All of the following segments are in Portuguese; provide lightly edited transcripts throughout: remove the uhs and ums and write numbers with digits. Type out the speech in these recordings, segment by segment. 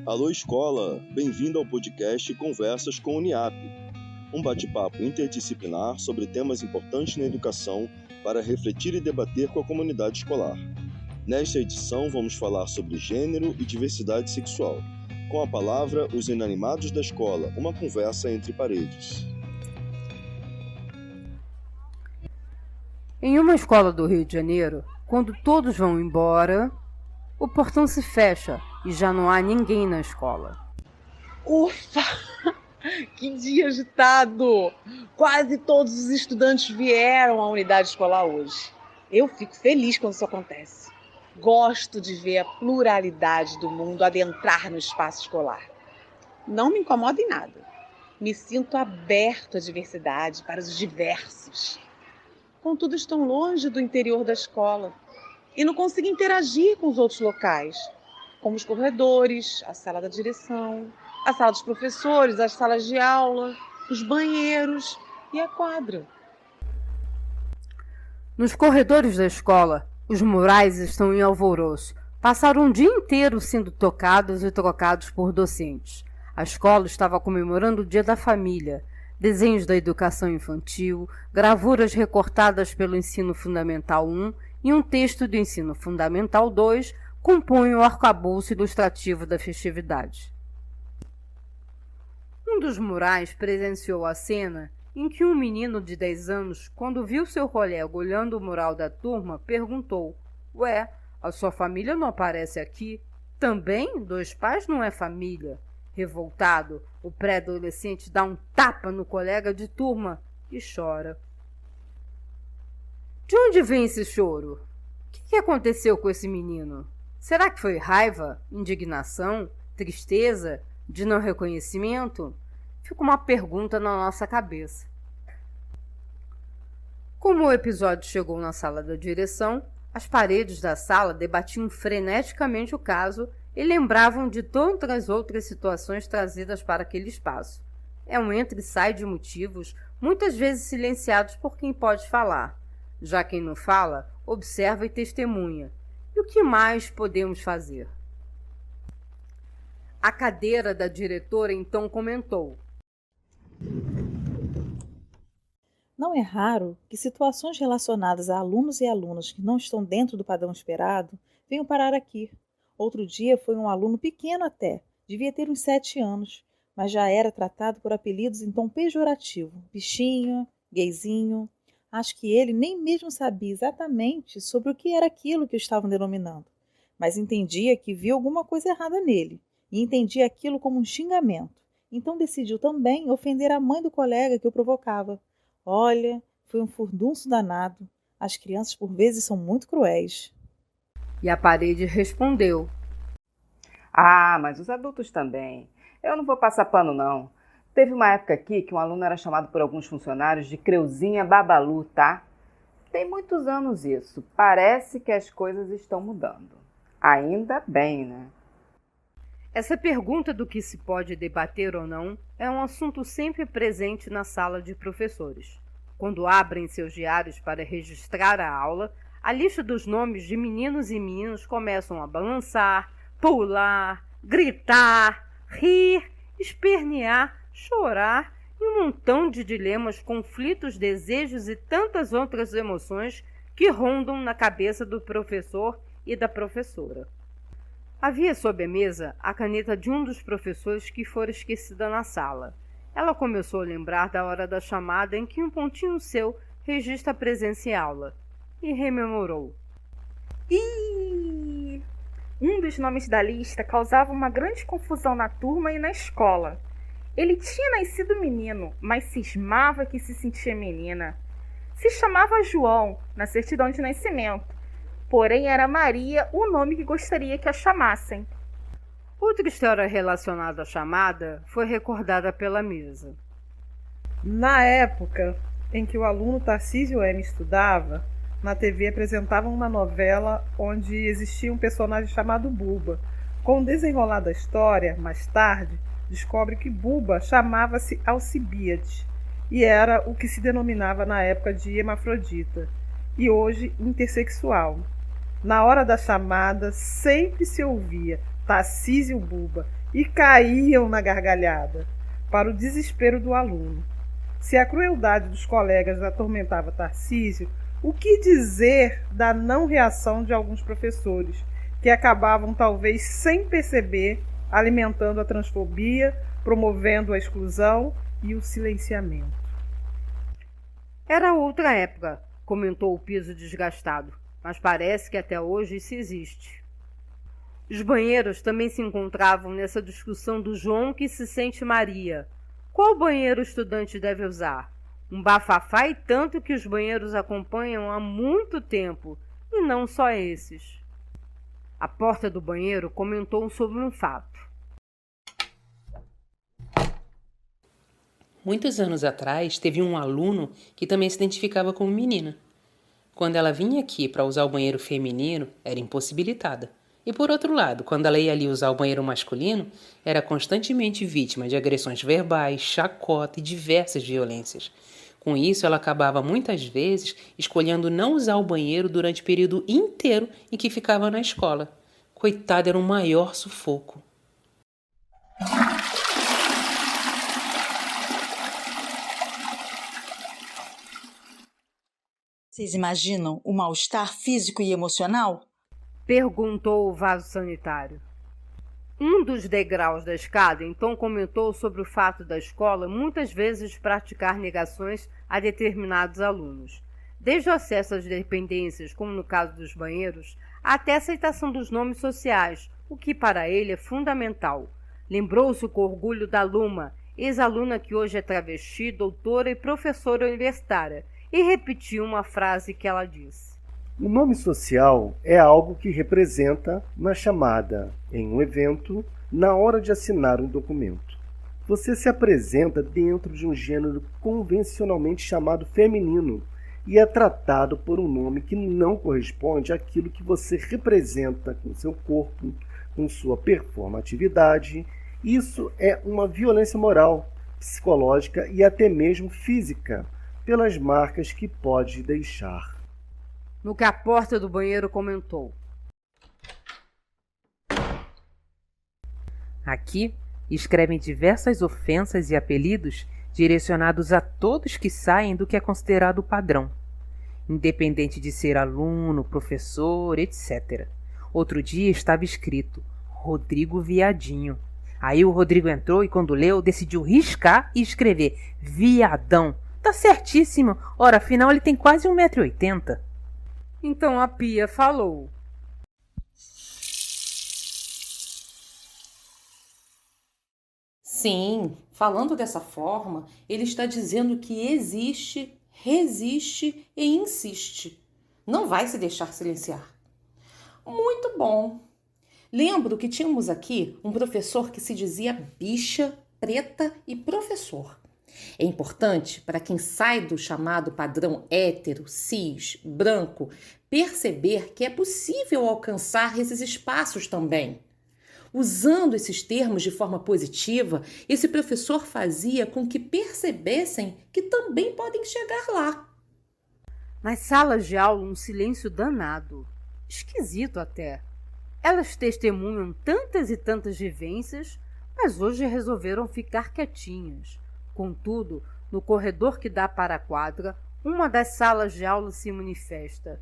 Alô Escola, bem-vindo ao podcast Conversas com Uniap, um bate-papo interdisciplinar sobre temas importantes na educação para refletir e debater com a comunidade escolar. Nesta edição vamos falar sobre gênero e diversidade sexual. Com a palavra, os inanimados da escola, uma conversa entre paredes. Em uma escola do Rio de Janeiro, quando todos vão embora, o portão se fecha e já não há ninguém na escola. Ufa! Que dia agitado! Quase todos os estudantes vieram à unidade escolar hoje. Eu fico feliz quando isso acontece. Gosto de ver a pluralidade do mundo adentrar no espaço escolar. Não me incomoda em nada. Me sinto aberto à diversidade, para os diversos. Contudo, estão longe do interior da escola e não consigo interagir com os outros locais, como os corredores, a sala da direção, a sala dos professores, as salas de aula, os banheiros e a quadra. Nos corredores da escola, os murais estão em alvoroço. Passaram um dia inteiro sendo tocados e trocados por docentes. A escola estava comemorando o Dia da Família. Desenhos da educação infantil, gravuras recortadas pelo Ensino Fundamental 1 e um texto do Ensino Fundamental 2 compõem o arcabouço ilustrativo da festividade. Um dos murais presenciou a cena em que um menino de 10 anos, quando viu seu colega olhando o mural da turma, perguntou: "Ué, a sua família não aparece aqui? Também 2 pais não é família?" Revoltado, o pré-adolescente dá um tapa no colega de turma e chora. De onde vem esse choro? O que aconteceu com esse menino? Será que foi raiva, indignação, tristeza, de não reconhecimento? Fica uma pergunta na nossa cabeça. Como o episódio chegou na sala da direção, as paredes da sala debatiam freneticamente o caso e lembravam de tantas outras situações trazidas para aquele espaço. É um entra e sai de motivos, muitas vezes silenciados por quem pode falar. Já quem não fala, observa e testemunha. E o que mais podemos fazer? A cadeira da diretora então comentou: Não é raro que situações relacionadas a alunos e alunas que não estão dentro do padrão esperado venham parar aqui. Outro dia foi um aluno pequeno até, devia ter uns 7 anos, mas já era tratado por apelidos em tom pejorativo, bichinho, gayzinho. Acho que ele nem mesmo sabia exatamente sobre o que era aquilo que o estavam denominando, mas entendia que viu alguma coisa errada nele, e entendia aquilo como um xingamento. Então decidiu também ofender a mãe do colega que o provocava. Olha, foi um furdunço danado. As crianças por vezes são muito cruéis. E a parede respondeu: Mas os adultos também. Eu não vou passar pano, não. Teve uma época aqui que um aluno era chamado por alguns funcionários de Creuzinha Babalu, tá? Tem muitos anos isso. Parece que as coisas estão mudando. Ainda bem, né? Essa pergunta do que se pode debater ou não é um assunto sempre presente na sala de professores. Quando abrem seus diários para registrar a aula, a lista dos nomes de meninos e meninas começam a balançar, pular, gritar, rir, espernear, chorar e um montão de dilemas, conflitos, desejos e tantas outras emoções que rondam na cabeça do professor e da professora. Havia sob a mesa a caneta de um dos professores que fora esquecida na sala. Ela começou a lembrar da hora da chamada em que um pontinho seu registra a presença em aula e rememorou. Um dos nomes da lista causava uma grande confusão na turma e na escola. Ele tinha nascido menino, mas cismava que se sentia menina. Se chamava João, na certidão de nascimento. Porém, era Maria o nome que gostaria que a chamassem. Outra história relacionada à chamada foi recordada pela mesa. Na época em que o aluno Tarcísio M. estudava, na TV apresentavam uma novela onde existia um personagem chamado Buba. Com o desenrolar da história, mais tarde, descobre que Buba chamava-se Alcibíades e era o que se denominava na época de hermafrodita e hoje intersexual. Na hora da chamada, sempre se ouvia Tarcísio Buba e caíam na gargalhada, para o desespero do aluno. Se a crueldade dos colegas atormentava Tarcísio, o que dizer da não reação de alguns professores, que acabavam, talvez sem perceber, alimentando a transfobia, promovendo a exclusão e o silenciamento. Era outra época, comentou o piso desgastado, mas parece que até hoje isso existe. Os banheiros também se encontravam nessa discussão do João que se sente Maria. Qual banheiro o estudante deve usar? Um bafafá e tanto que os banheiros acompanham há muito tempo, e não só esses. A porta do banheiro comentou sobre um fato. Muitos anos atrás, teve um aluno que também se identificava como menina. Quando ela vinha aqui para usar o banheiro feminino, era impossibilitada. E por outro lado, quando ela ia ali usar o banheiro masculino, era constantemente vítima de agressões verbais, chacota e diversas violências. Com isso, ela acabava muitas vezes escolhendo não usar o banheiro durante o período inteiro em que ficava na escola. Coitada, era um maior sufoco. Vocês imaginam o mal-estar físico e emocional? Perguntou o vaso sanitário. Um dos degraus da escada então comentou sobre o fato da escola muitas vezes praticar negações a determinados alunos, desde o acesso às dependências, como no caso dos banheiros, até a aceitação dos nomes sociais, o que para ele é fundamental. Lembrou-se com orgulho da Luma, ex-aluna que hoje é travesti, doutora e professora universitária, e repetiu uma frase que ela disse. O nome social é algo que representa na chamada, em um evento, na hora de assinar um documento. Você se apresenta dentro de um gênero convencionalmente chamado feminino e é tratado por um nome que não corresponde àquilo que você representa com seu corpo, com sua performatividade. Isso é uma violência moral, psicológica e até mesmo física, pelas marcas que pode deixar. No que a porta do banheiro comentou. Aqui escrevem diversas ofensas e apelidos direcionados a todos que saem do que é considerado o padrão, independente de ser aluno, professor, etc. Outro dia estava escrito Rodrigo Viadinho. Aí o Rodrigo entrou e quando leu decidiu riscar e escrever Viadão. Tá certíssimo. Ora, afinal ele tem quase 1,80 m. Então a Pia falou. Sim, falando dessa forma, ele está dizendo que existe, resiste e insiste. Não vai se deixar silenciar. Muito bom. Lembro que tínhamos aqui um professor que se dizia bicha, preta e professor. É importante para quem sai do chamado padrão hétero, cis, branco, perceber que é possível alcançar esses espaços também. Usando esses termos de forma positiva, esse professor fazia com que percebessem que também podem chegar lá. Nas salas de aula, um silêncio danado. Esquisito até. Elas testemunham tantas e tantas vivências, mas hoje resolveram ficar quietinhas. Contudo, no corredor que dá para a quadra, uma das salas de aula se manifesta.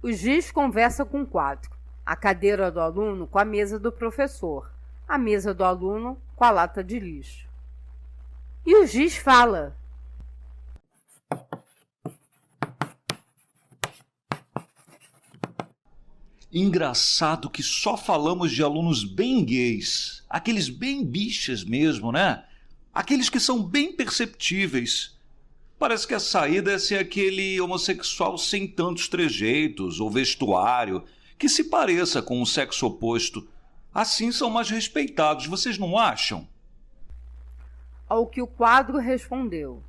O giz conversa com o quadro, a cadeira do aluno com a mesa do professor, a mesa do aluno com a lata de lixo. E o giz fala. Engraçado que só falamos de alunos bem gays, aqueles bem bichas mesmo, né? Aqueles que são bem perceptíveis. Parece que a saída é ser aquele homossexual sem tantos trejeitos ou vestuário que se pareça com o sexo oposto. Assim são mais respeitados, vocês não acham? Ao que o quadro respondeu.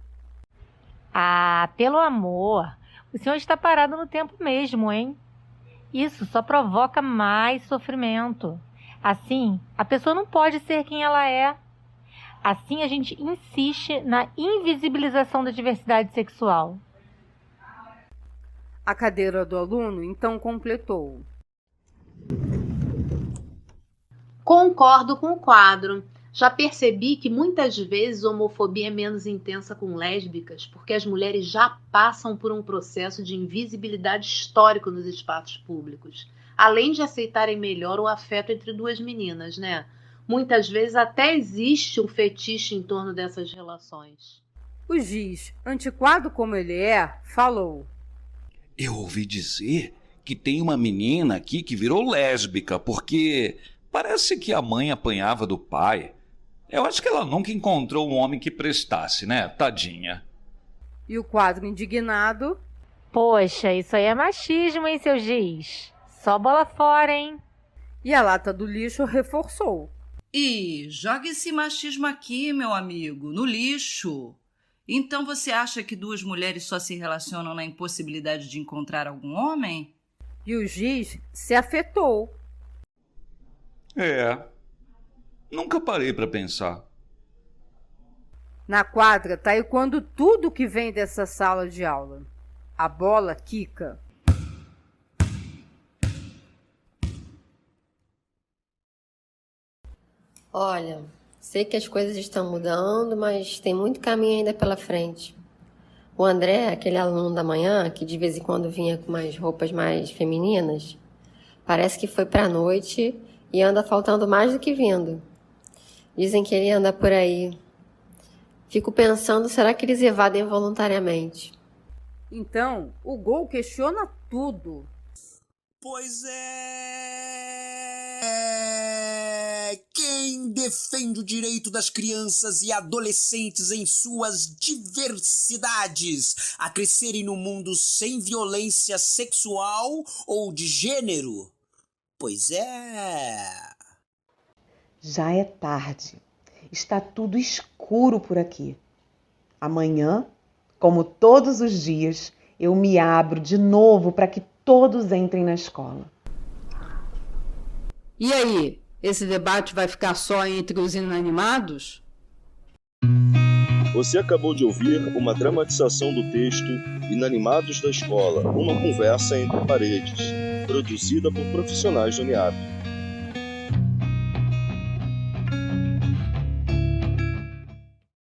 Ah, pelo amor, o senhor está parado no tempo mesmo, hein? Isso só provoca mais sofrimento. Assim, a pessoa não pode ser quem ela é. Assim, a gente insiste na invisibilização da diversidade sexual. A cadeira do aluno então completou. Concordo com o quadro. Já percebi que muitas vezes a homofobia é menos intensa com lésbicas, porque as mulheres já passam por um processo de invisibilidade histórico nos espaços públicos, além de aceitarem melhor o afeto entre duas meninas, né? Muitas vezes até existe um fetiche em torno dessas relações. O Giz, antiquado como ele é, falou: Eu ouvi dizer que tem uma menina aqui que virou lésbica, porque parece que a mãe apanhava do pai. Eu acho que ela nunca encontrou um homem que prestasse, né? Tadinha. E o quadro, indignado: Poxa, isso aí é machismo, hein, seu Giz? Só bola fora, hein? E a lata do lixo reforçou: E joga esse machismo aqui, meu amigo, no lixo. Então você acha que duas mulheres só se relacionam na impossibilidade de encontrar algum homem? E o Giz se afetou. Nunca parei para pensar. Na quadra tá ecoando tudo que vem dessa sala de aula. A bola quica. Olha, sei que as coisas estão mudando, mas tem muito caminho ainda pela frente. O André, aquele aluno da manhã, que de vez em quando vinha com umas roupas mais femininas, parece que foi pra noite e anda faltando mais do que vindo. Dizem que ele anda por aí. Fico pensando, será que eles evadem voluntariamente? Então, o Gol questiona tudo. Pois quem defende o direito das crianças e adolescentes em suas diversidades a crescerem no mundo sem violência sexual ou de gênero? Pois Já é tarde. Está tudo escuro por aqui. Amanhã, como todos os dias, eu me abro de novo para que todos entrem na escola. E aí, esse debate vai ficar só entre os inanimados? Você acabou de ouvir uma dramatização do texto Inanimados da Escola, uma conversa entre paredes, produzida por profissionais do NIAP.